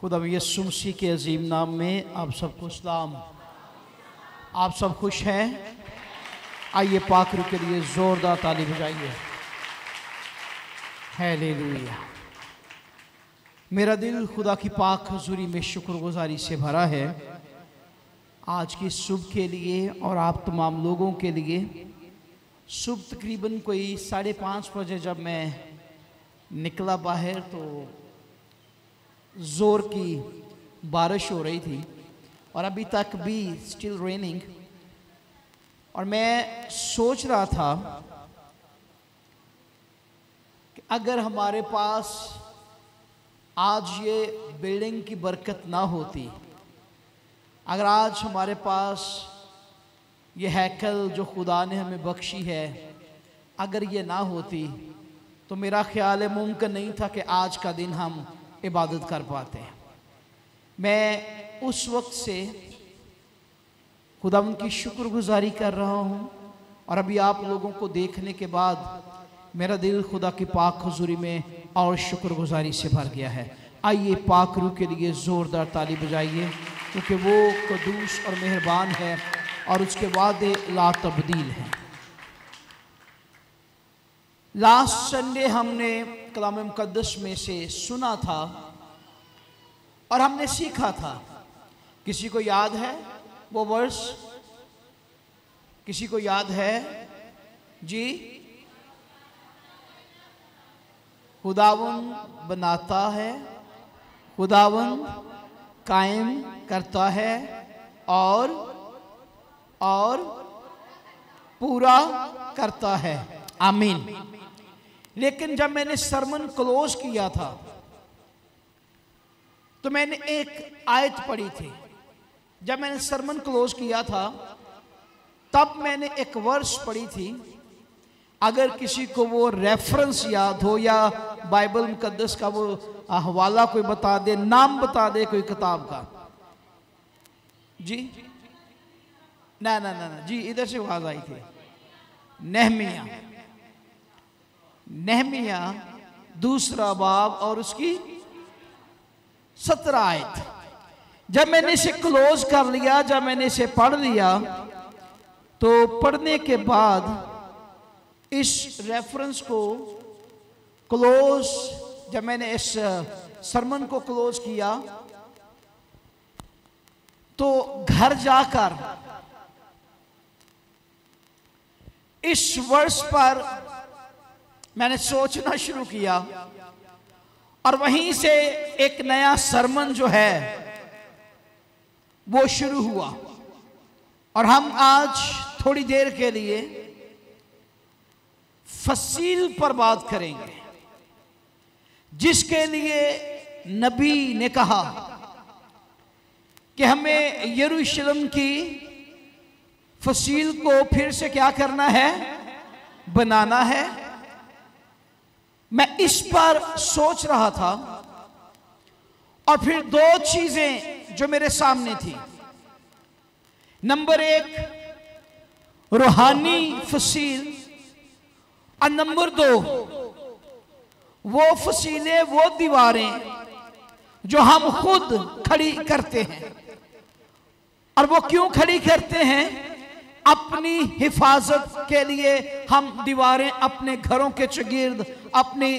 खुदा यीशु मसीह के अजीम नाम में आप सबको सलाम। आप सब खुश हैं? आइए पाक रूह के लिए ज़ोरदार ताली बजाइए। हालेलुया। मेरा दिल खुदा की पाक हुज़ूरी में शुक्रगुज़ारी से भरा है आज की सुबह के लिए और आप तमाम लोगों के लिए। सुबह तकरीबन कोई 5:30 बजे जब मैं निकला बाहर तो ज़ोर की बारिश हो रही थी और अभी तक भी स्टिल रेनिंग। और मैं सोच रहा था कि अगर हमारे पास आज ये बिल्डिंग की बरकत ना होती, अगर आज हमारे पास ये हैकल जो खुदा ने हमें बख्शी है अगर ये ना होती तो मेरा ख्याल है मुमकिन नहीं था कि आज का दिन हम इबादत कर पाते हैं। मैं उस वक्त से खुदा उनकी शुक्रगुजारी कर रहा हूँ और अभी आप लोगों को देखने के बाद मेरा दिल खुदा की पाक हुजूरी में और शुक्रगुजारी से भर गया है। आइए पाक रूह के लिए ज़ोरदार ताली बजाइए क्योंकि वो कदूस और मेहरबान है और उसके वादे ला तब्दील हैं। लास्ट संडे हमने कलाम मुक़द्दस में से सुना था और हमने सीखा था। किसी को याद है वो वर्स? किसी को याद है जी? खुदावन बनाता है, खुदावन कायम करता है और पूरा करता है। आमीन। लेकिन जब मैंने सरमन क्लोज किया था तो मैंने एक आयत पढ़ी थी। जब मैंने सरमन क्लोज किया था तब मैंने एक वर्स पढ़ी थी। अगर किसी को वो रेफरेंस याद हो या बाइबल मुकद्दस का वो हवाला कोई बता दे, नाम बता दे कोई किताब का। जी ना ना ना ना जी, इधर से आवाज आई थी। नेहमिया दूसरा बाब और उसकी 17 आयत। जब मैंने इसे क्लोज कर लिया, जब मैंने इसे पढ़ लिया तो पढ़ने के बाद इस रेफरेंस को क्लोज, जब मैंने इस सरमन को क्लोज किया तो घर जाकर इस वर्ष पर मैंने सोचना शुरू किया और वहीं से एक नया सरमन जो है वो शुरू हुआ। और हम आज थोड़ी देर के लिए फसील पर बात करेंगे जिसके लिए नबी ने कहा कि हमें यरूशलेम की फसील को फिर से क्या करना है? बनाना है। मैं इस पर सोच रहा था और फिर दो चीजें जो मेरे सामने थी। नंबर 1 रूहानी फसील और नंबर 2 वो फसीलें, वो दीवारें जो हम खुद खड़ी करते हैं। और वो क्यों खड़ी करते हैं? अपनी हिफाजत के लिए हम दीवारें अपने घरों के चगिर्द, अपनी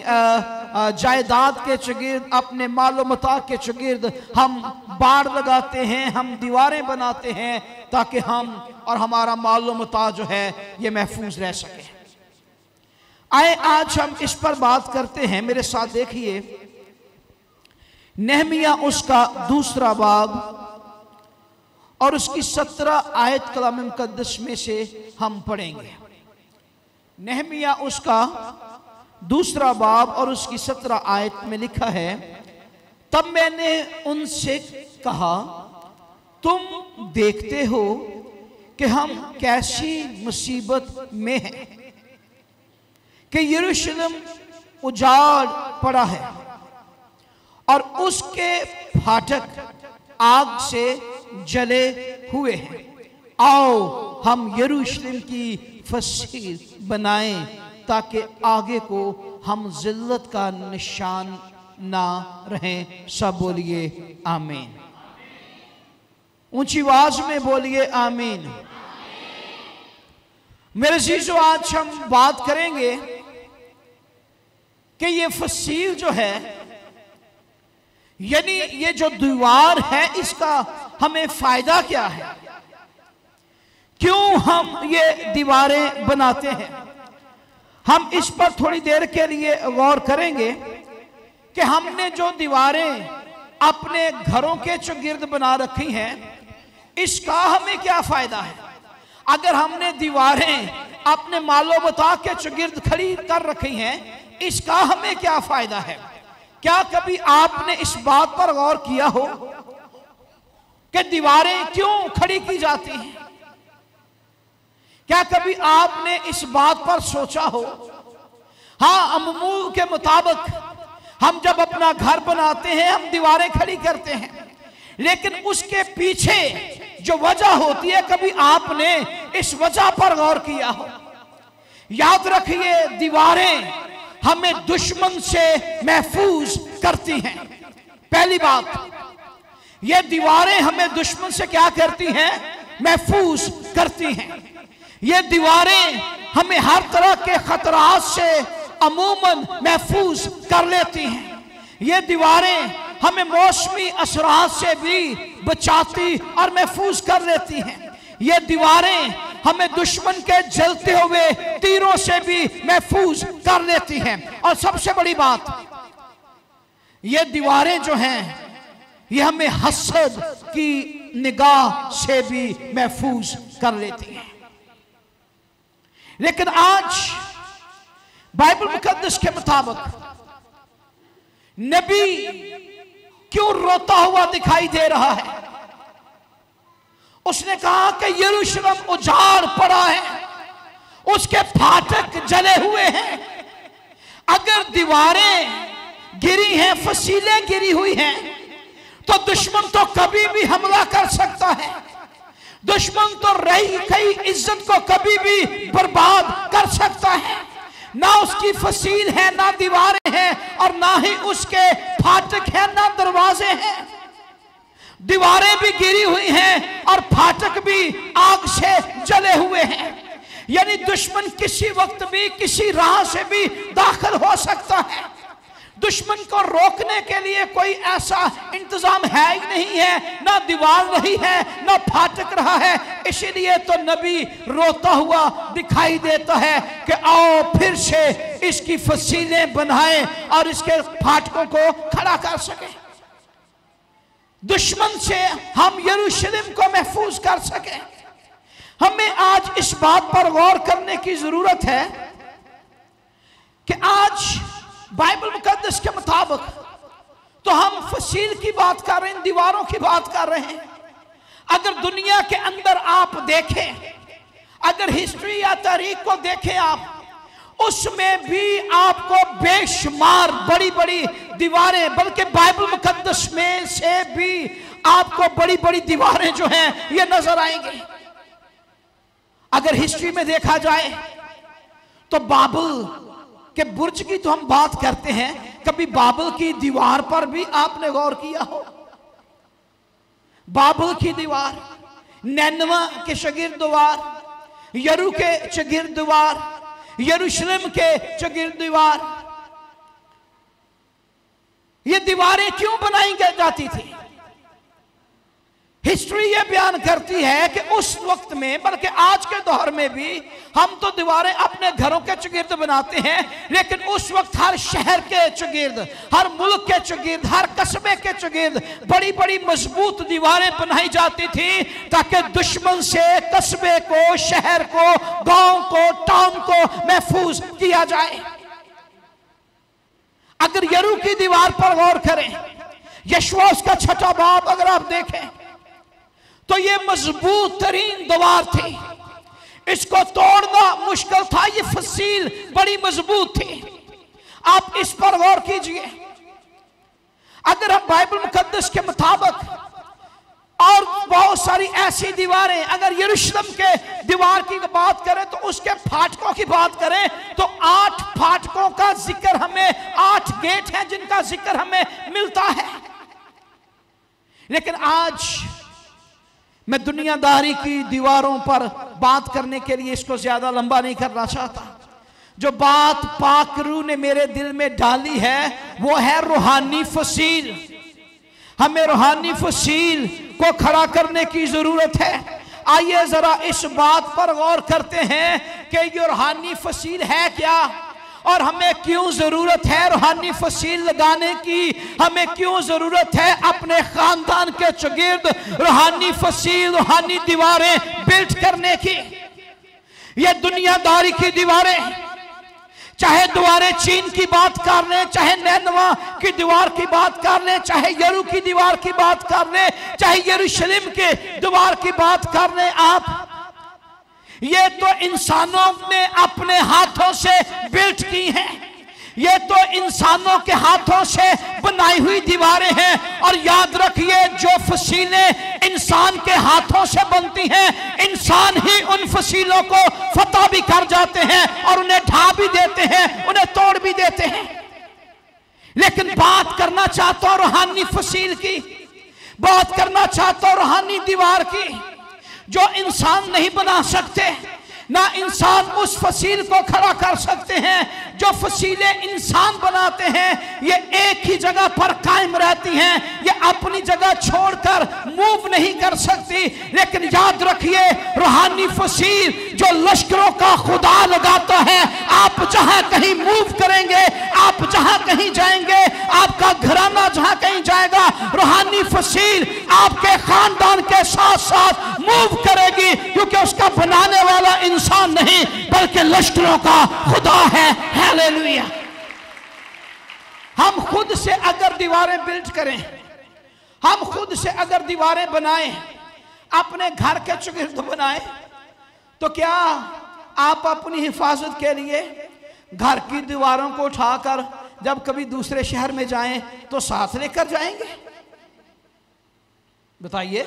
जायदाद के चगिर्द, अपने मालो मता के चगिर्द हम बाड़ लगाते हैं, हम दीवारें बनाते हैं ताकि हम और हमारा मालो मता जो है ये महफूज रह सके। आए आज हम इस पर बात करते हैं। मेरे साथ देखिए नेहमिया उसका दूसरा बाब और उसकी 17 आयत कलाम मुक़द्दस में से हम पढ़ेंगे। नेहमिया उसका दूसरा बाब और उसकी 17 आयत में लिखा है, तब मैंने उनसे कहा तुम देखते हो कि हम कैसी मुसीबत में हैं कि यरूशलेम उजाड़ पड़ा है और उसके फाटक आग से जले हुए हैं। आओ हम यरूशलेम की फसील बनाएं ताकि आगे को हम जिल्लत का निशान ना रहें। सब बोलिए आमीन। ऊंची आवाज में बोलिए आमीन। मेरे अजीजों, आज हम बात करेंगे कि ये फसील जो है, यानी ये जो दीवार है, इसका हमें फायदा क्या है, क्यों हम ये दीवारें बनाते हैं। हम इस पर थोड़ी देर के लिए गौर करेंगे कि हमने जो दीवारें अपने घरों के चौगिर्द बना रखी हैं, इसका हमें क्या फायदा है। अगर हमने दीवारें अपने मालो बता के चौगिर्द खड़ी कर रखी हैं, इसका हमें क्या फायदा है। क्या कभी आपने इस बात पर गौर किया हो कि दीवारें क्यों खड़ी की जाती हैं। क्या कभी आपने इस बात पर सोचा हो। हाँ, अमूल के मुताबिक हम जब अपना घर बनाते हैं, हम दीवारें खड़ी करते हैं, लेकिन उसके पीछे जो वजह होती है, कभी आपने इस वजह पर गौर किया हो। याद रखिए, दीवारें हमें दुश्मन से महफूज करती हैं। पहली बात, ये दीवारें हमें दुश्मन से क्या करती हैं, महफूज करती हैं। ये दीवारें हमें हर तरह के खतरात से अमूमन महफूज कर लेती हैं। ये दीवारें हमें मौसमी असरात से भी बचाती और महफूज कर लेती हैं। ये दीवारें हमें दुश्मन के जलते हुए तीरों से भी महफूज कर लेती हैं। और सबसे बड़ी बात, ये दीवारें जो हैं, ये हमें हसद की निगाह से भी महफूज कर लेती हैं। लेकिन आज बाइबल मुकद्दस के मुताबिक नबी क्यों रोता हुआ दिखाई दे रहा है। उसने कहा कि यरूशलेम उजाड़ पड़ा है, उसके फाटक जले हुए हैं। अगर दीवारें गिरी हैं, फसीलें गिरी हुई हैं, तो दुश्मन तो कभी भी हमला कर सकता है। दुश्मन तो रही गई इज्जत को कभी भी बर्बाद कर सकता है। ना उसकी फसील है, ना दीवारें हैं, और ना ही उसके फाटक हैं, ना दरवाजे हैं। दीवारें भी गिरी हुई हैं और फाटक भी आग से जले हुए हैं। यानी दुश्मन किसी वक्त भी किसी राह से भी दाखिल हो सकता है। दुश्मन को रोकने के लिए कोई ऐसा इंतजाम है ही नहीं है, ना दीवार रही है, ना फाटक रहा है। इसीलिए तो नबी रोता हुआ दिखाई देता है कि आओ फिर से इसकी फसीलें बनाएं और इसके फाटकों को खड़ा कर सकें। दुश्मन से हम यरूशलेम को महफूज कर सकें। हमें आज इस बात पर गौर करने की जरूरत है कि आज बाइबल मुकद्दस के मुताबिक तो हम फसील की बात कर रहे हैं, दीवारों की बात कर रहे हैं। अगर दुनिया के अंदर आप देखें, अगर हिस्ट्री या तारीख को देखें आप, उसमें भी आपको बेशुमार बड़ी बड़ी दीवारें, बल्कि बाइबल मुकद्दस में से भी आपको बड़ी बड़ी दीवारें जो हैं ये नजर आएंगी। अगर हिस्ट्री में देखा जाए तो बाबल के बुर्ज की तो हम बात करते हैं, कभी बाबल की दीवार पर भी आपने गौर किया हो। बाबल की दीवार, नैनवा के चगिर्द दीवार, यरू के चगिर्द दीवार, यरूशलेम के चगिर्द दीवार, ये दीवारें क्यों बनाई जाती थी। हिस्ट्री ये बयान करती है कि उस वक्त में, बल्कि आज के दौर में भी, हम तो दीवारें अपने घरों के चगिर्द बनाते हैं, लेकिन उस वक्त हर शहर के चगिर्द, हर मुल्क के चगिर्द, हर कस्बे के चगिर्द बड़ी बड़ी मजबूत दीवारें बनाई जाती थी, ताकि दुश्मन से कस्बे को, शहर को, गांव को, टाउन को महफूज किया जाए। अगर यरू की दीवार पर गौर करें, यशवा उसका 6वां बाब अगर आप देखें, तो ये मजबूत तरीन दीवार थी, इसको तोड़ना मुश्किल था। ये फसील बड़ी मजबूत थी। आप इस पर गौर कीजिए। अगर हम बाइबल मुकद्दस के मुताबिक और बहुत सारी ऐसी दीवारें, अगर यरूशलेम के दीवार की बात करें तो उसके फाटकों की बात करें तो 8 फाटकों का जिक्र हमें, 8 गेट हैं जिनका जिक्र हमें मिलता है। लेकिन आज मैं दुनियादारी की दीवारों पर बात करने के लिए इसको ज्यादा लंबा नहीं करना चाहता। जो बात पाक रूह ने मेरे दिल में डाली है वो है रूहानी फसील। हमें रूहानी फसील को खड़ा करने की जरूरत है। आइए जरा इस बात पर गौर करते हैं कि ये रूहानी फसील है क्या, और हमें क्यों जरूरत है रूहानी फसील लगाने की। हमें क्यों जरूरत है अपने खानदान के चगिर्द रूहानी फसील, रूहानी दीवारें बिल्ड करने की। ये दुनियादारी की दीवारें, चाहे दीवारें चीन की बात कर लें, चाहे नैनवा की दीवार की बात कर लें, चाहे यरू की दीवार की बात कर लें, चाहे यरूशलेम के दीवार की बात कर लें, आप ये तो इंसानों ने अपने हाथों से बिल्ड की हैं। ये तो इंसानों के हाथों से बनाई हुई दीवारें हैं। और याद रखिए, जो फसीलें इंसान के हाथों से बनती हैं, इंसान ही उन फसीलों को फतह भी कर जाते हैं और उन्हें ढा भी देते हैं, उन्हें तोड़ भी देते हैं। लेकिन बात करना चाहता हूं रूहानी फसील की, बात करना चाहता हूं रूहानी दीवार की, जो इंसान नहीं बना सकते। ना इंसान उस फसील को खड़ा कर सकते हैं। जो फसीलें इंसान बनाते हैं ये एक ही जगह पर कायम रहती हैं, ये अपनी जगह छोड़कर मूव नहीं कर सकती। लेकिन याद रखिए, रूहानी फसील जो लश्करों का खुदा लगाता है, आप जहां कहीं मूव करेंगे, आप जहां कहीं जाएंगे, आपका घराना जहां कहीं जाएगा, रूहानी फसील आपके खानदान के साथ साथ मूव करेगी, क्योंकि उसका बनाने वाला इंसान नहीं बल्कि लश्करों का खुदा है। हालेलुया। हम खुद से अगर दीवारें बिल्ड करें, हम खुद से अगर दीवारें बनाएं, अपने घर के चुगिर्द बनाएं, तो क्या आप अपनी हिफाजत के लिए घर की दीवारों को उठाकर जब कभी दूसरे शहर में जाएं तो साथ लेकर जाएंगे? बताइए।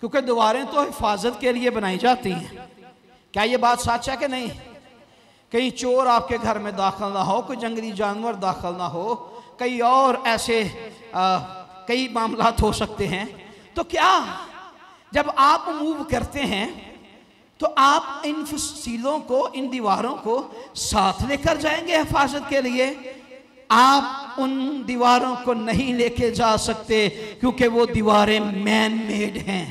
क्योंकि दीवारें तो हिफाजत के लिए बनाई जाती हैं। क्या ये बात सच है कि नहीं? कहीं चोर आपके घर में दाखिल ना हो, कोई जंगली जानवर दाखिल ना हो, कई और ऐसे कई मामलात हो सकते हैं। तो क्या जब आप मूव करते हैं तो आप इन फसीलों को, इन दीवारों को साथ लेकर जाएंगे हिफाजत के लिए? आप उन दीवारों को नहीं लेके जा सकते, क्योंकि वो दीवारें मैन मेड हैं,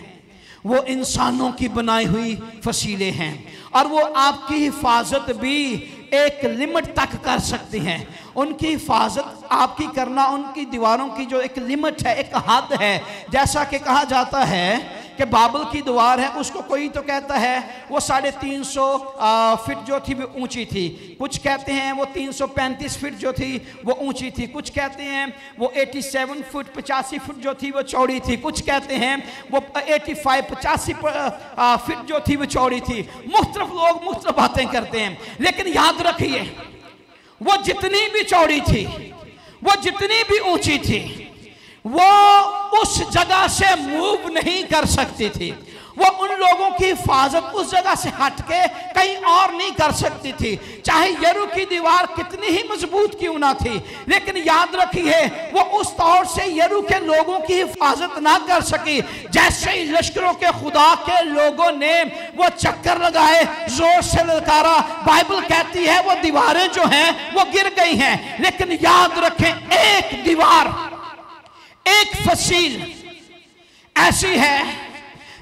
वो इंसानों की बनाई हुई फसीलें हैं। और वो आपकी हिफाजत भी एक लिमिट तक कर सकती हैं। उनकी हिफाजत आपकी करना, उनकी दीवारों की जो एक लिमिट है, एक हद है। जैसा कि कहा जाता है कि बाबल की दीवार है, उसको कोई तो कहता है वो 350 फीट जो थी वो ऊंची थी, कुछ कहते हैं वो 335 फीट जो थी वो ऊंची थी, कुछ कहते हैं वो 87 फुट 85 फुट जो थी वो चौड़ी थी, कुछ कहते हैं वो 85 फीट जो थी वो चौड़ी थी। मुख्तलिफ लोग मुख्तलिफ बातें करते हैं। लेकिन याद रखिए, वो जितनी भी चौड़ी थी, वो जितनी भी ऊंची थी, वो उस जगह से मूव नहीं कर सकती थी। वो उन लोगों की हिफाजत उस जगह से हटके कहीं और नहीं कर सकती थी, चाहे यरू की दीवार कितनी ही मजबूत क्यों ना थी। लेकिन याद रखिए, वो उस तौर से यरू के लोगों की हिफाजत ना कर सकी। जैसे ही लश्करों के खुदा के लोगों ने वो चक्कर लगाए, जोर से ललकारा, बाइबल कहती है वो दीवारें जो हैं वो गिर गई हैं। लेकिन याद रखें, एक दीवार, एक फसील ऐसी है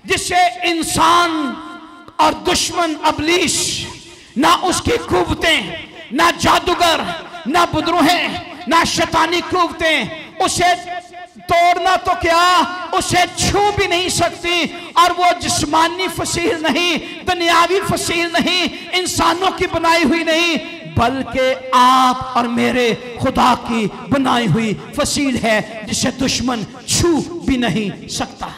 जिसे इंसान और दुश्मन अबलीस, ना उसकी कुव्वतें, ना जादूगर, ना बुदरूहें, ना शैतानी कुव्वतें उसे तोड़ना तो क्या, उसे छू भी नहीं सकती। और वो जिस्मानी फसील नहीं, दुनियावी फसील नहीं, इंसानों की बनाई हुई नहीं, बल्कि आप और मेरे खुदा की बनाई हुई फसील है, जिसे दुश्मन छू भी नहीं सकता।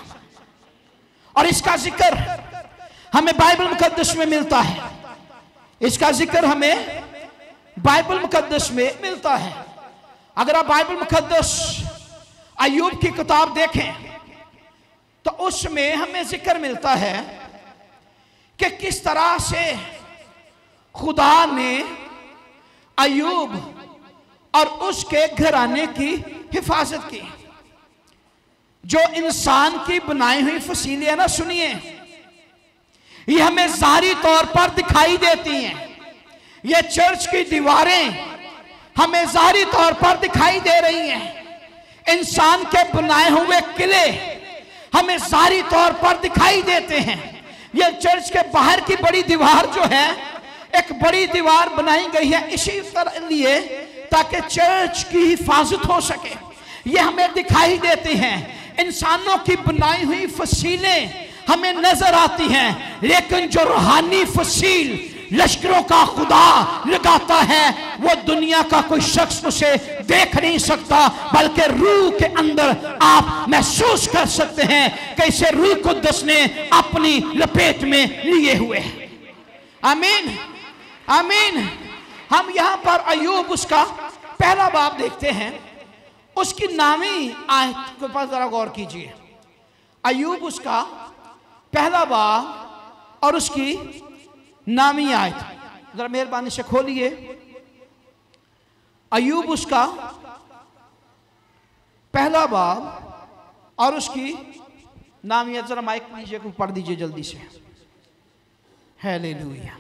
और इसका जिक्र हमें बाइबल मुकद्दस में मिलता है। इसका जिक्र हमें बाइबल मुकद्दस में मिलता है। अगर आप बाइबल मुकद्दस अय्यूब की किताब देखें तो उसमें हमें जिक्र मिलता है कि किस तरह से खुदा ने अय्यूब और उसके घराने की हिफाजत की। जो इंसान की बनाई हुई फसीलें है ना, सुनिए, ये हमें ज़ाहिरी तौर पर दिखाई देती हैं। ये चर्च की दीवारें हमें ज़ाहिरी तौर पर दिखाई दे रही हैं। इंसान के बनाए हुए किले हमें ज़ाहिरी तौर पर दिखाई देते हैं। ये चर्च के बाहर की बड़ी दीवार जो है, एक बड़ी दीवार बनाई गई है इसी तरह लिए ताकि चर्च की हिफाजत हो सके। ये हमें दिखाई देते हैं। इंसानों की बनाई हुई फसीलें हमें नजर आती हैं, लेकिन जो रूहानी फसील लश्करों का खुदा लगाता है, वो दुनिया का कोई शख्स उसे देख नहीं सकता, बल्कि रूह के अंदर आप महसूस कर सकते हैं कि इसे रूह कुद्दस ने अपनी लपेट में लिए हुए है। आमीन, आमीन। हम यहां पर अय्यूब उसका पहला बाब देखते हैं, उसकी नामी आयत के पास जरा गौर कीजिए। अय्यूब उसका पहला बाब और उसकी नामी आयत जरा मेहरबानी से खोलिए। अय्यूब उसका पहला बाब और उसकी नामी आयत, जरा माइक लीजिए, पढ़ दीजिए जल्दी से। हालेलुया।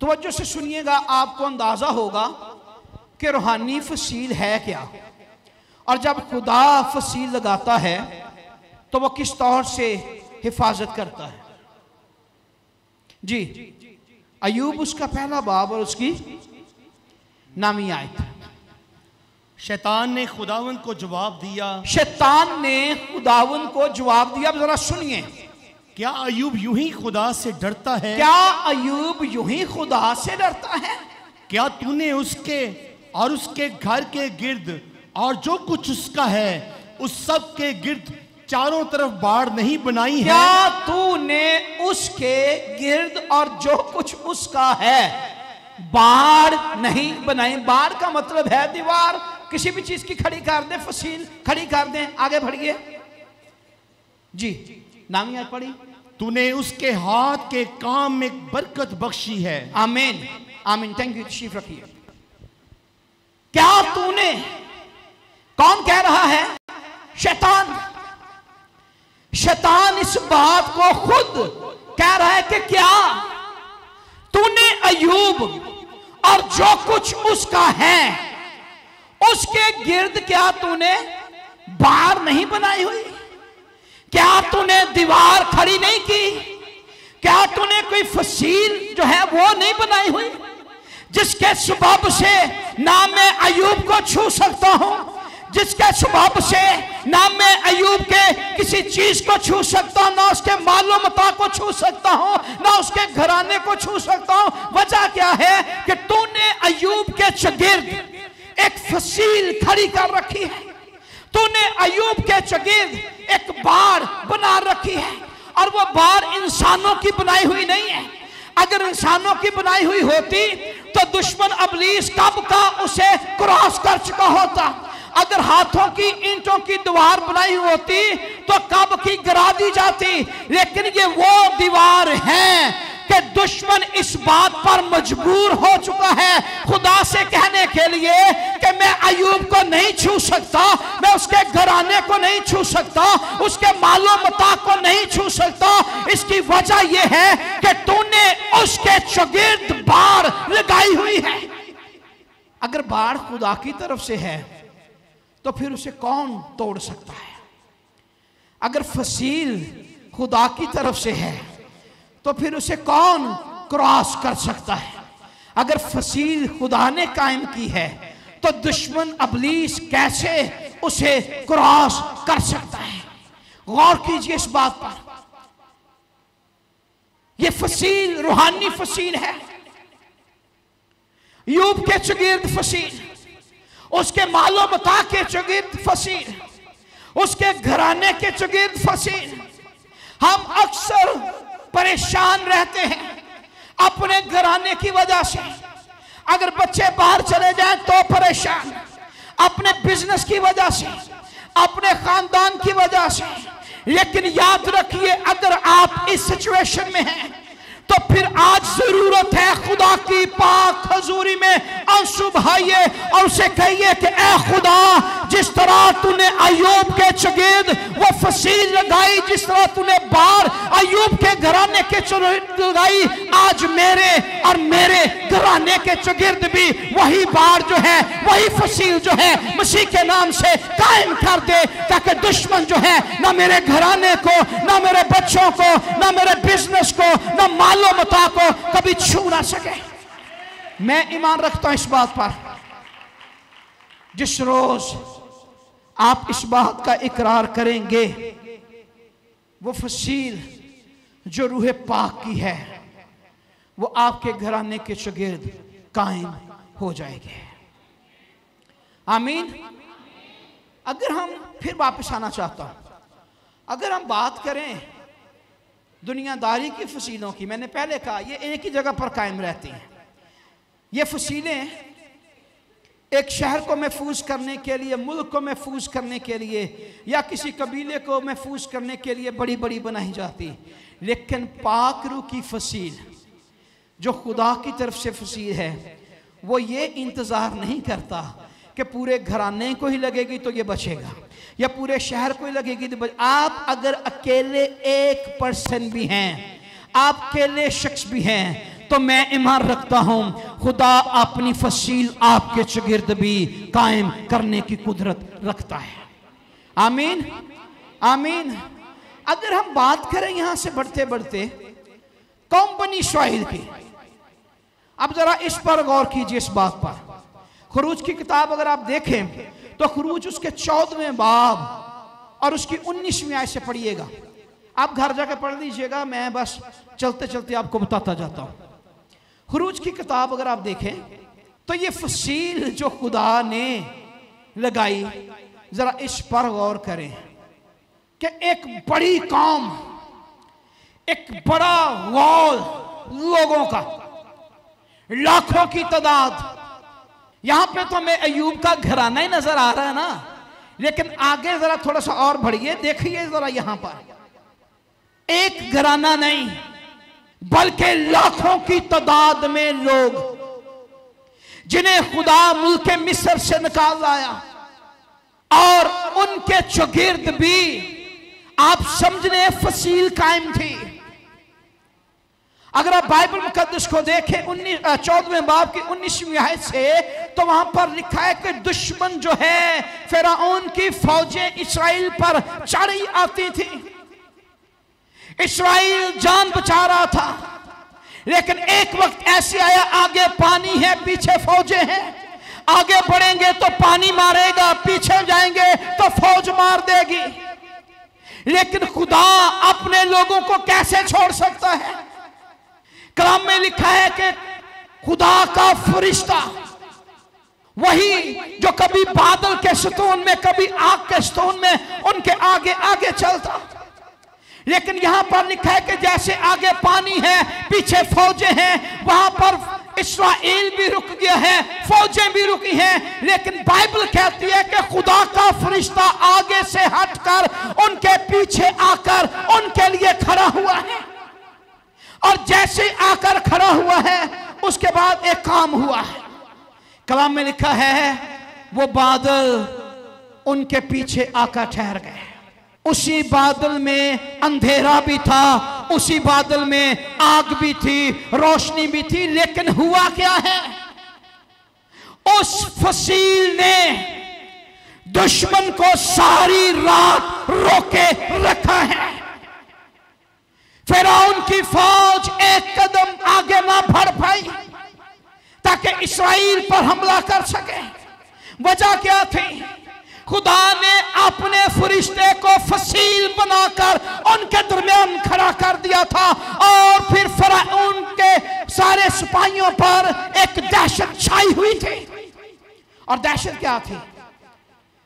तवज्जो से सुनिएगा, आपको अंदाजा होगा कि रूहानी फसील है क्या, और जब खुदा फसील लगाता है तो वह किस तौर से हिफाजत करता है। जी, अय्यूब उसका पहला बाब और उसकी नामी आयत। शैतान ने खुदावंद को जवाब दिया, शैतान ने खुदावंद को जवाब दिया। जरा सुनिए, क्या अय्यूब यूं ही खुदा से डरता है? क्या अय्यूब यूं ही खुदा से डरता है? क्या तूने उसके और उसके घर के गिर्द और जो कुछ उसका है उस सब के गिर्द चारों तरफ बाड़ नहीं बनाई है? क्या तूने उसके गिर्द और जो कुछ उसका है बाड़ नहीं बनाई? बाड़ का मतलब है दीवार, किसी भी चीज की खड़ी कर दे, फसील खड़ी कर दे। आगे बढ़िए जी, नामी आयत पढ़ी। तूने उसके हाथ के काम में बरकत बख्शी है। आमीन, आमीन। थैंक यू, तशरीफ रखिए। क्या तूने, कौन कह रहा है? शैतान। शैतान इस बात को खुद कह रहा है कि क्या तूने अय्यूब और जो कुछ उसका है उसके गिर्द क्या तूने बाड़ नहीं बनाई हुई? क्या तूने दीवार खड़ी नहीं की? क्या तूने कोई फसील जो है वो नहीं बनाई हुई जिसके सबब से ना मैं अय्यूब को छू सकता हूं, जिसके सबब से ना मैं अय्यूब के किसी चीज को छू सकता हूं, ना उसके मालो मता को छू सकता हूं, ना उसके घराने को छू सकता हूं? वजह क्या है कि तूने अय्यूब के चगिर्द एक फसील खड़ी कर रखी है। तूने अय्यूब के चगिर्द एक बाड़ बना रखी है, और वो बाड़ इंसानों की बनाई हुई नहीं है। अगर इंसानों की बनाई हुई होती तो दुश्मन अबलीस कब का उसे क्रॉस कर चुका होता। अगर हाथों की ईंटों की दीवार बनाई हुई होती तो कब की गिरा दी जाती। लेकिन ये वो दीवार है कि दुश्मन इस बात पर मजबूर हो चुका है खुदा से कहने के लिए कि मैं अय्यूब को नहीं छू सकता, मैं उसके घराने को नहीं छू सकता, उसके मालो मता को नहीं छू सकता। इसकी वजह यह है कि तूने उसके चगिर्द बाड़ लगाई हुई है। अगर बाड़ खुदा की तरफ से है तो फिर उसे कौन तोड़ सकता है? अगर फसील खुदा की तरफ से है तो फिर उसे कौन क्रॉस कर सकता है? अगर फसील खुदा ने कायम की है तो दुश्मन अबलीस कैसे उसे क्रॉस कर सकता है? गौर कीजिए इस बात पर। यह फसील रूहानी फसील है। यूब के चगिर्द फसील, उसके मालो मता के चगिर्द फसील, उसके घराने के चगिर्द फसील। हम अक्सर परेशान रहते हैं अपने घराने की वजह से। अगर बच्चे बाहर चले जाएं तो परेशान, अपने बिजनेस की वजह से, अपने खानदान की वजह से। लेकिन याद रखिए, अगर आप इस सिचुएशन में हैं तो फिर आज जरूरत है खुदा की पाक हजूरी में आंसू बहाए बहाइए और उसे कहिए कि ऐ खुदा, जिस तरह तूने अय्यूब के चगिर्द वो फसील लगाई, जिस तरह तूने बार अय्यूब के घराने के चगिर्द लगाई, आज मेरे और मेरे घराने के चगिर्द भी वही बार जो है, वही फसील जो है मसीह के नाम से कायम कर दे, ताकि दुश्मन जो है ना मेरे घराने को, ना मेरे बच्चों को, ना मेरे बिजनेस को, ना मालो मता को कभी छू ना सके। मैं ईमान रखता हूं इस बात पर, जिस रोज आप इस बात का इकरार करेंगे, वो फसील जो रूह पाक की है वो आपके घराने के चगिर्द कायम हो जाएंगे। आमीन। अगर हम फिर वापस आना चाहता हूं, अगर हम बात करें दुनियादारी की फसीलों की, मैंने पहले कहा ये एक ही जगह पर कायम रहती हैं। ये फसीलें एक शहर को महफूज करने के लिए, मुल्क को महफूज करने के लिए, या किसी कबीले को महफूज करने के लिए बड़ी बड़ी बनाई जाती, लेकिन पाक रूह की फसील जो खुदा की तरफ से फसील है, वो ये इंतज़ार नहीं करता कि पूरे घराने को ही लगेगी तो ये बचेगा, या पूरे शहर को ही लगेगी तो आप अगर अकेले एक पर्सन भी हैं, आप अकेले शख्स भी हैं, तो मैं ईमान रखता हूं खुदा अपनी फसील आपके चगिर्द भी कायम करने की कुदरत रखता है। आमीन, आमीन। अगर हम बात करें यहां से बढ़ते बढ़ते कौम बनी इस्राइल की, अब जरा इस पर गौर कीजिए, इस बात पर। खुरूज की किताब अगर आप देखें तो खुरूज उसके 14वें बाब और उसकी 19वीं आयत से पढ़िएगा। आप घर जाकर पढ़ लीजिएगा, मैं बस चलते चलते आपको बताता जाता हूं। खुरूज की किताब अगर आप देखें तो ये फसील जो खुदा ने लगाई, जरा इस पर गौर करें कि एक बड़ी कौम, एक बड़ा वॉल लोगों का, लाखों की तादाद। यहां पे तो हमें अय्यूब का घराना ही नजर आ रहा है ना, लेकिन आगे जरा थोड़ा सा और बढ़िए, देखिए जरा यहां पर एक घराना नहीं बल्कि लाखों की तादाद में लोग, जिन्हें खुदा मुल्क मिस्र से निकाल लाया, और उनके चगिर्द भी आप समझने फसील कायम थी। अगर आप बाइबल मुकद्दस को देखें 14वें बाब की 19वीं आयत से, तो वहां पर लिखा है कि दुश्मन जो है फिरौन की फौजें इस्राएल पर चढ़ी आती थी। इस्राएल जान बचा रहा था, लेकिन एक वक्त ऐसे आया, आगे पानी है, पीछे फौजें हैं, आगे बढ़ेंगे तो पानी मारेगा, पीछे जाएंगे तो फौज मार देगी। लेकिन खुदा अपने लोगों को कैसे छोड़ सकता है? कलाम में लिखा है कि खुदा का फरिश्ता, वही जो कभी बादल के सतून में, कभी आग के सतून में उनके आगे आगे चलता, लेकिन यहां पर लिखा है कि जैसे आगे पानी है, पीछे फौजें हैं, वहां पर इस्राएल भी रुक गया है, फौजें भी रुकी हैं, लेकिन बाइबल कहती है कि खुदा का फरिश्ता आगे से हटकर उनके पीछे आकर उनके लिए खड़ा हुआ है। और जैसे आकर खड़ा हुआ है, उसके बाद एक काम हुआ है। कलाम में लिखा है वो बादल उनके पीछे आकर ठहर गए। उसी बादल में अंधेरा भी था, उसी बादल में आग भी थी, रोशनी भी थी, लेकिन हुआ क्या है? उस फसील ने दुश्मन को सारी रात रोके रखा है। फिरौन की फौज एक कदम आगे ना बढ़ पाई ताकि इस्राएल पर हमला कर सके। वजह क्या थी? खुदा ने अपने फरिश्ते को फसील बनाकर उनके दरमियान खड़ा कर दिया था, और फिर फिरौन के सारे सिपाहियों पर एक दहशत छाई हुई थी। और दहशत क्या थी?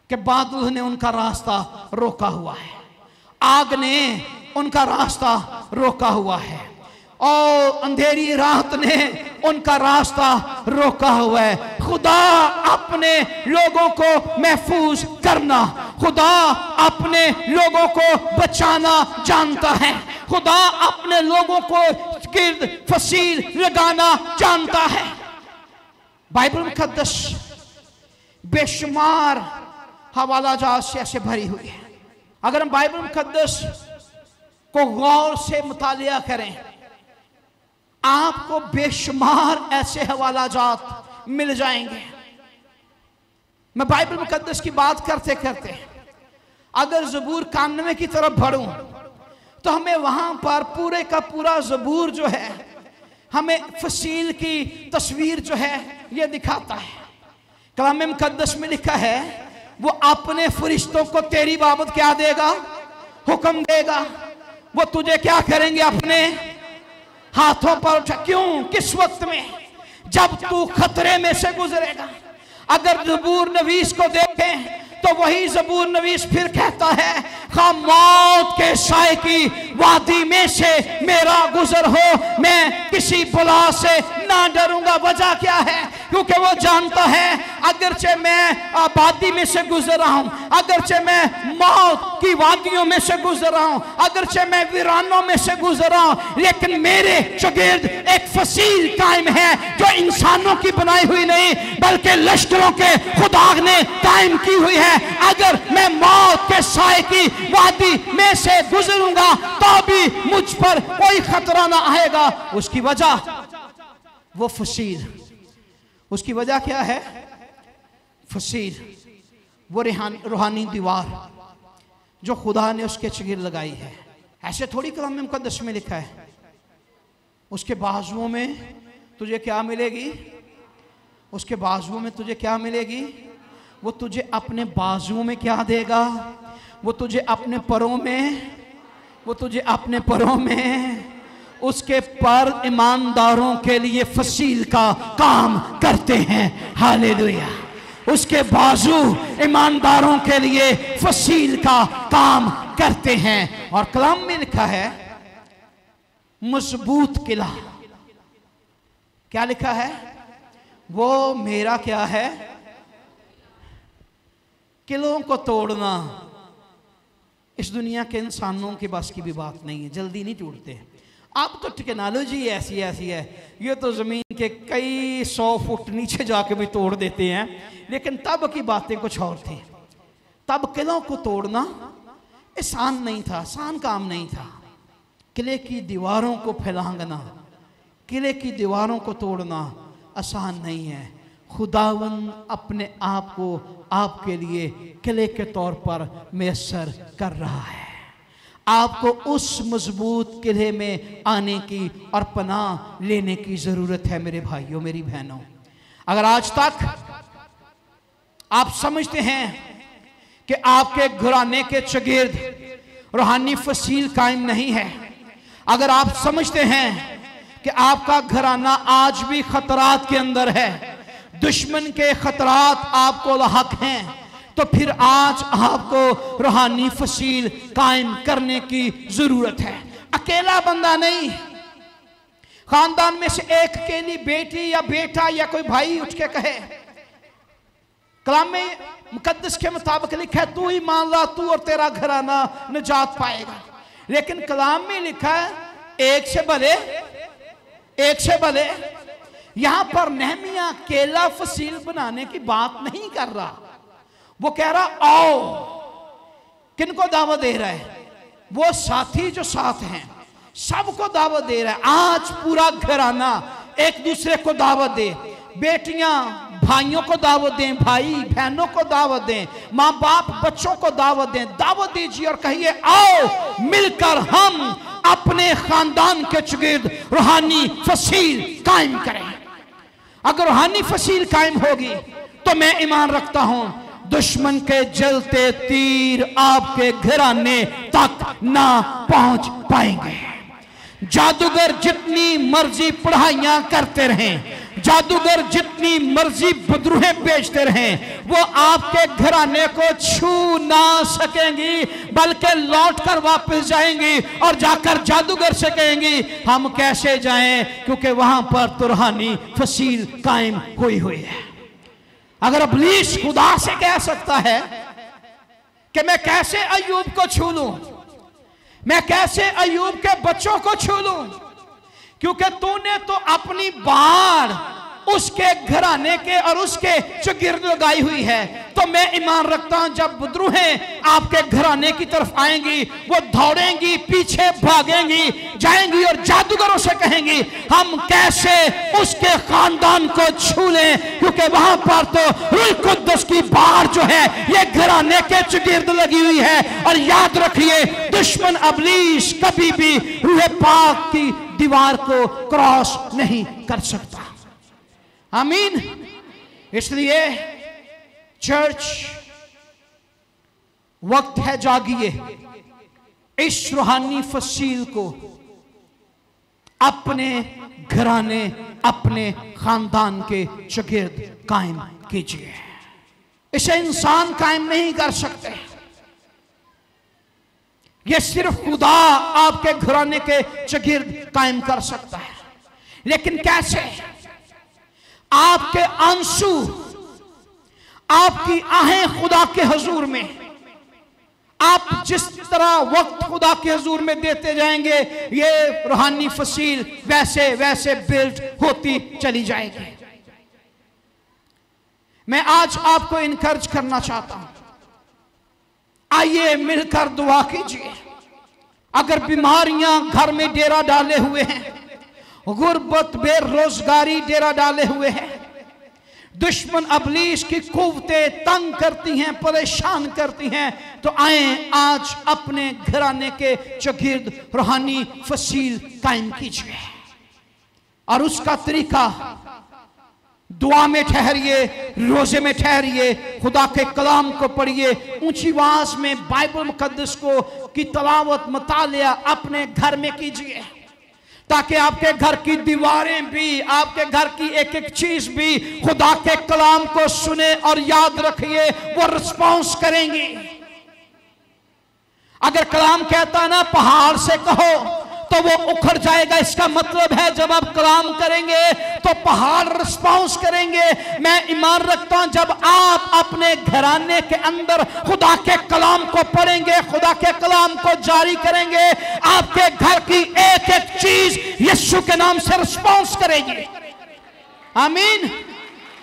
कि बादल ने उनका रास्ता रोका हुआ है, आग ने उनका रास्ता रोका हुआ है, और अंधेरी रात ने उनका रास्ता रोका हुआ है। खुदा अपने लोगों को महफूज करना, खुदा अपने लोगों को बचाना जानता है, खुदा अपने लोगों को गिर्द फसील लगाना जानता है। बाइबल मुकद्दस बेशुमार हवाला जात से ऐसे भरी हुई है। अगर हम बाइबल मुकद्दस को गौर से मुतालिया करें, आपको बेशुमार ऐसे हवाला जात मिल जाएंगे। मैं बाइबल मुकद्दस की बात करते करते अगर ज़बूर 91 की तरफ बढ़ूं तो हमें वहां पर पूरे का पूरा ज़बूर जो है हमें फसील की तस्वीर जो है यह दिखाता है। कलाम मुकद्दस में लिखा है वो अपने फरिश्तों को तेरी बाबत क्या देगा, हुक्म देगा। वो तुझे क्या करेंगे, अपने हाथों पर उठा। क्यों, किस वक्त में, जब तू खतरे में से गुजरेगा। अगर ज़बूर नवीस को देखें तो वही ज़बूर नवीस फिर कहता है, खा मौत के साए की वादी में से मेरा गुजर हो, मैं किसी बुला से ना डरूंगा। वजह क्या है, क्योंकि वो जानता है अगरचे मैं आबादी में से गुजर रहा हूं, अगरचे मैं मौत की वादियों में से गुजर रहा हूं, अगरचे मैं वीरानों में से गुजर रहा हूं, लेकिन मेरे चगिर्द एक फसील कायम है जो इंसानों की बनाई हुई नहीं बल्कि लश्करों के खुदा ने कायम की हुई है। अगर मैं मौत के साए की वादी में से गुजरूंगा तो भी मुझ पर कोई खतरा ना आएगा। उसकी वजह वो फसील, उसकी वजह क्या है, फसील वो रूहानी दीवार जो खुदा ने उसके चगिर्द लगाई है। ऐसे थोड़ी कलाम मुकद्दस में लिखा है उसके बाजुओं में तुझे क्या मिलेगी, उसके बाजुओं में तुझे क्या मिलेगी, वो तुझे अपने बाजुओं में क्या देगा, वो तुझे अपने परों में, वो तुझे अपने परों में, उसके पर ईमानदारों के लिए फसील का काम करते हैं। हालेलुया। उसके बाजू ईमानदारों के लिए फसील का काम करते हैं। और कलाम में लिखा है मजबूत किला। क्या लिखा है, वो मेरा क्या है, किलों को तोड़ना इस दुनिया के इंसानों के बस की भी बात नहीं है, जल्दी नहीं टूटते। अब तो टेक्नोलॉजी ऐसी है, ये तो ज़मीन के कई 100 फुट नीचे जाके भी तोड़ देते हैं, लेकिन तब की बातें कुछ और थी। तब किलों को तोड़ना आसान नहीं था, आसान काम नहीं था। किले की दीवारों को फैलांगना, किले की दीवारों को तोड़ना आसान नहीं है। खुदावन अपने आप को आपके लिए किले के तौर पर मैसर कर रहा है। आपको उस मजबूत किले में आने की और पनाह लेने की जरूरत है मेरे भाइयों, मेरी बहनों। अगर आज तक आप समझते हैं कि आपके घराने के चगिर्द रूहानी फसील कायम नहीं है, अगर आप समझते हैं कि आपका घराना आज भी खतरात के अंदर है, दुश्मन के खतरात आपको लाहक हैं, तो फिर आज आपको रूहानी फसील कायम करने की जरूरत है। अकेला बंदा नहीं, खानदान में से एक अकेली बेटी या बेटा या कोई भाई उठ के कहे, कलाम में मुकद्दस के मुताबिक लिखा है तू ही मान ला, तू और तेरा घराना निजात पाएगा। लेकिन कलाम में लिखा है एक से भले, एक से भले। यहां पर नहमिया अकेला फसील बनाने की बात नहीं कर रहा, वो कह रहा आओ। किनको दावत दे रहा है, वो साथी जो साथ हैं सबको दावत दे रहा है। आज पूरा घराना एक दूसरे को दावत दे, बेटियां भाइयों को दावत दें, भाई बहनों को दावत दें, माँ बाप बच्चों को दावत दें। दावत दीजिए और कहिए आओ मिलकर हम अपने खानदान के चगिर्द रूहानी फसील कायम करें। अगर रूहानी फसील कायम होगी तो मैं ईमान रखता हूं दुश्मन के जलते तीर आपके घराने तक ना पहुंच पाएंगे। जादूगर जितनी मर्जी पढ़ाइयां करते रहें, जादूगर जितनी मर्जी बदरूहें बेचते रहें, वो आपके घराने को छू ना सकेंगी, बल्कि लौट कर वापस जाएंगी और जाकर जादूगर से कहेंगी हम कैसे जाएं, क्योंकि वहां पर तो रूहानी फसील कायम हुई हुई है। अगर इब्लीस खुदा से कह सकता है कि मैं कैसे अय्यूब को छू लूं, मैं कैसे अय्यूब के बच्चों को छू लूं, क्योंकि तूने तो अपनी बाढ़ उसके घराने के और उसके चगिर्द लगाई हुई है, तो मैं ईमान रखता हूं जब बुद्रुहें आपके घराने की तरफ आएंगी, वो दौड़ेंगी, पीछे भागेंगी, जाएंगी और जादूगरों से कहेंगी हम कैसे उसके खानदान को छू लें, क्योंकि वहां पर तो रूह कुद्दुस की बाढ़ जो है ये घराने के चगिर्द लगी हुई है। और याद रखिए, दुश्मन अबलीस कभी भी रूह पाक की दीवार को क्रॉस नहीं कर सकता। आमीन। इसलिए चर्च, वक्त है जागिए, इस रूहानी फसील को अपने घराने, अपने खानदान के चगिर्द कायम कीजिए। इसे इंसान कायम नहीं कर सकते, यह सिर्फ खुदा आपके घराने के चगिर्द कायम कर सकता है। लेकिन कैसे? आपके आंसू, आपकी आहें खुदा के हुजूर में, आप जिस तरह वक्त खुदा के हुजूर में देते जाएंगे, ये रूहानी फसील वैसे वैसे बिल्ड होती चली जाएगी। मैं आज आपको इनकरेज करना चाहता हूं, आइए मिलकर दुआ कीजिए। अगर बीमारियां घर में डेरा डाले हुए हैं, गुर्बत, बेरोजगारी डेरा डाले हुए हैं, दुश्मन अबलीस की कुव्वतें तंग करती हैं, परेशान करती हैं, तो आए आज अपने घराने के चगिर्द रूहानी फसील कायम कीजिए। और उसका तरीका, दुआ में ठहरिए, रोजे में ठहरिए, खुदा के कलाम को पढ़िए, ऊंची आवाज में बाइबल मुकद्दस को की तलावत, मुतालिया अपने घर में कीजिए, ताकि आपके घर की दीवारें भी, आपके घर की एक एक चीज भी खुदा के कलाम को सुने और याद रखिए, वो रिस्पॉन्स करेंगी। अगर कलाम कहता है ना पहाड़ से कहो, तो वो उखड़ जाएगा। इसका मतलब है जब आप कलाम करेंगे तो पहाड़ रिस्पॉन्स करेंगे। मैं ईमान रखता हूं जब आप अपने घराने के अंदर खुदा के कलाम को पढ़ेंगे, खुदा के कलाम को जारी करेंगे, आपके घर की एक एक चीज यीशु के नाम से रिस्पॉन्स करेगी। आमीन,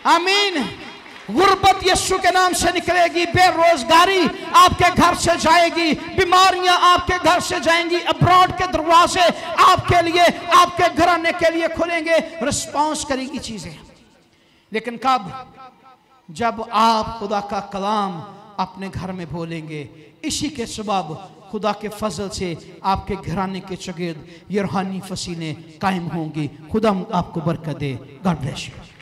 आमीन। गुर्बत यीशु के नाम से निकलेगी, बेरोजगारी आपके घर से जाएगी, बीमारियां आपके घर से जाएंगी, अब्रॉड के दरवाजे आपके लिए, आपके घराने के लिए खुलेंगे, रिस्पॉन्स करेगी चीजें। लेकिन कब? जब आप खुदा का कलाम अपने घर में बोलेंगे। इसी के सबब खुदा के फजल से आपके घराने के चगिर्द ये रूहानी फसीलें कायम होंगी। खुदा आपको बरकत दे। God bless you.